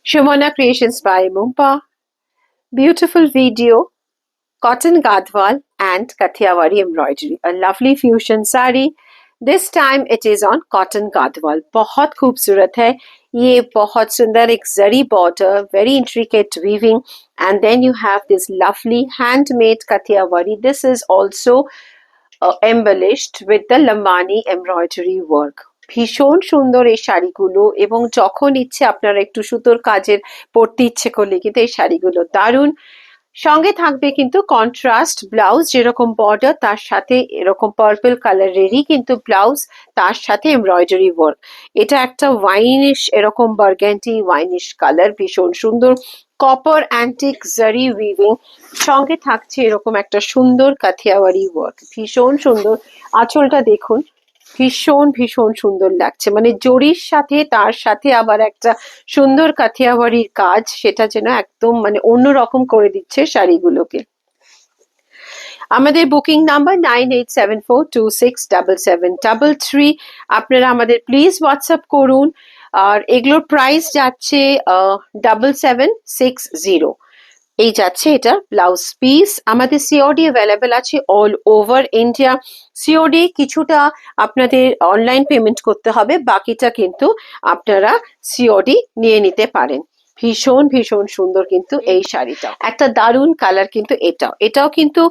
Shomana Creations by Mumpa. Beautiful video, cotton gadwal and kathiawari embroidery. A lovely fusion sari. This time it is on cotton gadwal. बहुत खूबसूरत है ये, बहुत सुंदर एक जरी border, very intricate weaving, and then you have this lovely handmade kathiawari. This is also embellished with the Lambani embroidery work. ভীষণ সুন্দর এই শাড়িগুলো, এবং যখন ইচ্ছে আপনারা একটু সুতোর কাজের পরতে ইচ্ছে করলে কিন্তু এই শাড়িগুলো দারুণ। সঙ্গে থাকবে কিন্তু কন্ট্রাস্ট ব্লাউজ, যেরকম বর্ডার তার সাথে এরকম পার্পল কালারেরই কিন্তু ব্লাউজ, তার সাথে এমব্রয়ডারি ওয়ার্ক। এটা একটা ওয়াইনিশ, এরকম বার্গেন্ডি ওয়াইনিশ কালার, ভীষণ সুন্দর কপার অ্যান্টিক জারি উইভিং, সঙ্গে থাকছে এরকম একটা সুন্দর কাথিয়াওয়ারি ওয়ার্ক। ভীষণ সুন্দর আঁচলটা দেখুন, ভীষণ ভীষণ সুন্দর লাগছে, মানে জরির সাথে তার সাথে আবার একটা সুন্দর কাথিয়াওয়ারির কাজ, সেটা যেন একদম মানে অন্যরকম করে দিচ্ছে শাড়িগুলোকে। আমাদের বুকিং নাম্বার 9874267733। আপনারা আমাদের প্লিজ হোয়াটসঅ্যাপ করুন, আর এগুলোর প্রাইস যাচ্ছে 7760। এই যাচ্ছে এটা ব্লাউজ পিস। আমাদের সিওডি অ্যাভেলেবেল আছে অল ওভার ইন্ডিয়া। সিওডি কিছুটা আপনাদের অনলাইন পেমেন্ট করতে হবে, বাকিটা কিন্তু আপনারা সিওডি নিয়ে নিতে পারেন। ভীষণ ভীষণ সুন্দর কিন্তু এই শাড়িটা, একটা দারুণ কালার কিন্তু এটাও কিন্তু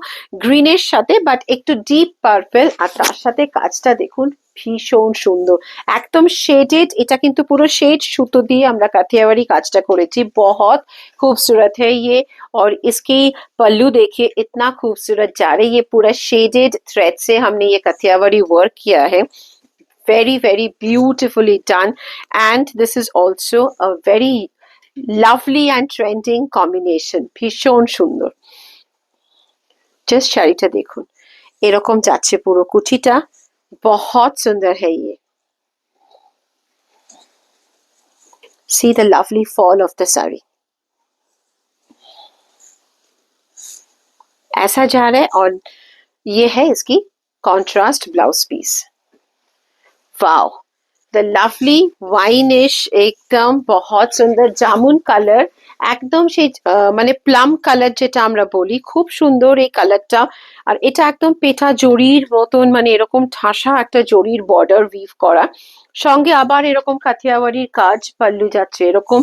গ্রিনের সাথে বাট একটু ডিপ পার্পল, আর তার সাথে কাজটা দেখুন ভীষণ সুন্দর, একদম শেডেড। এটা কিন্তু পুরো শেড সুতো দিয়ে আমরা কাথিয়াওয়ারি কাজটা করেছি। बहुत खूबसूरत है ये, और इसकी पल्लू देखिए इतना खूबसूरत जा रही है। ये पूरा शेडेड थ्रेड से हमने ये कथियावारी वर्क किया है, very very beautifully done, and this is also a very lovely and trending combination. ভীষণ সুন্দর, জাস্ট শাড়িটা দেখুন এরকম যাচ্ছে পুরো কুচিটা, बहुत सुंदर है ये। See the lovely fall of the sari, ऐसा जा रहा है, और ये है इसकी contrast blouse piece. Wow, the lovely wineish, एकदम बहुत सुंदर जामुन কালার, একদম সেই মানে প্লাম কালার যেটা আমরা বলি, খুব সুন্দর এই কালারটা। আর এটা একদম পেটা জরির মতন, মানে এরকম ঠাসা একটা জরির বর্ডার উইভ করা, সঙ্গে আবার এরকম কাথিয়াওয়ারির কাজ, পাল্লু যাচ্ছে এরকম,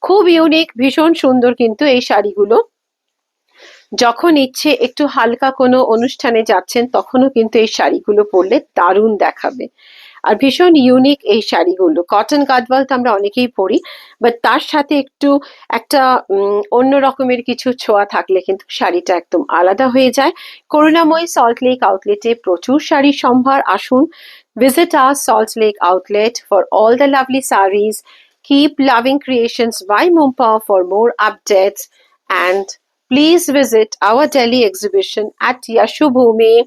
খুব ইউনিক, ভীষণ সুন্দর কিন্তু এই শাড়িগুলো। যখন ইচ্ছে একটু হালকা কোনো অনুষ্ঠানে যাচ্ছেন তখনও কিন্তু এই শাড়িগুলো পরলে দারুণ দেখাবে, আর ভীষণ ইউনিক এই শাড়িগুলো। কটন গাদওয়াল তো আমরা অনেকেই পরি, বাট তার সাথে একটু একটা অন্য রকমের কিছু ছোঁয়া থাকলে কিন্তু শাড়িটা একদম আলাদা হয়ে যায়। করুণাময়ী সল্ট লেক আউটলেটে প্রচুর শাড়ির সম্ভার, আসুন, visit our Salt Lake outlet for all the lovely sarees. Keep loving Creations by Mumpa for more updates, and please visit our Delhi exhibition at Yashubhumi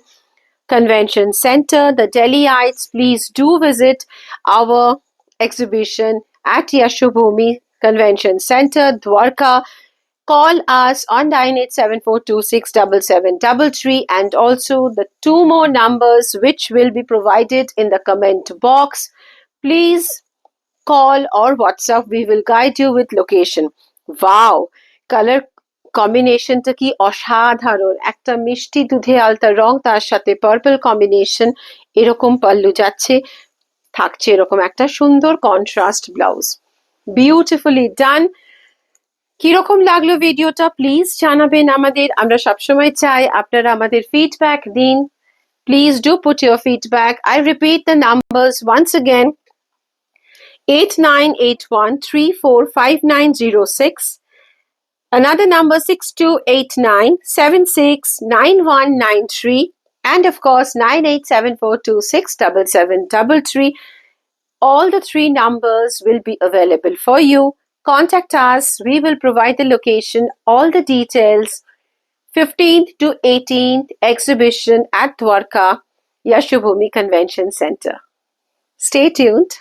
Convention Center. The Delhiites, please do visit our exhibition at Yashubhumi Convention Center, Dwarka. Call us on 9874267733, and also the 2 more numbers which will be provided in the comment box. Please call or WhatsApp. We will guide you with location. Wow, color কম্বিনেশনটা কি অসাধারণ, একটা মিষ্টি দুধে আলতা রং, তার সাথে purple combination, এরকম পাল্লু যাচ্ছে, থাকছে এরকম একটা সুন্দর কন্ট্রাস্ট ব্লাউজ। বিউটিফুলি ডান। কিরকম লাগলো ভিডিওটা প্লিজ জানাবেন আমাদের, আমরা সবসময় চাই আপনারা আমাদের ফিডব্যাক দিন। Please do put your feedback. I repeat the numbers once again: 8981345906, another number 6289769193, and of course 9874267733. All the 3 numbers will be available for you. Contact us, we will provide the location, all the details. 15th to 18th exhibition at Dwarka, Yashubhumi Convention Center. Stay tuned.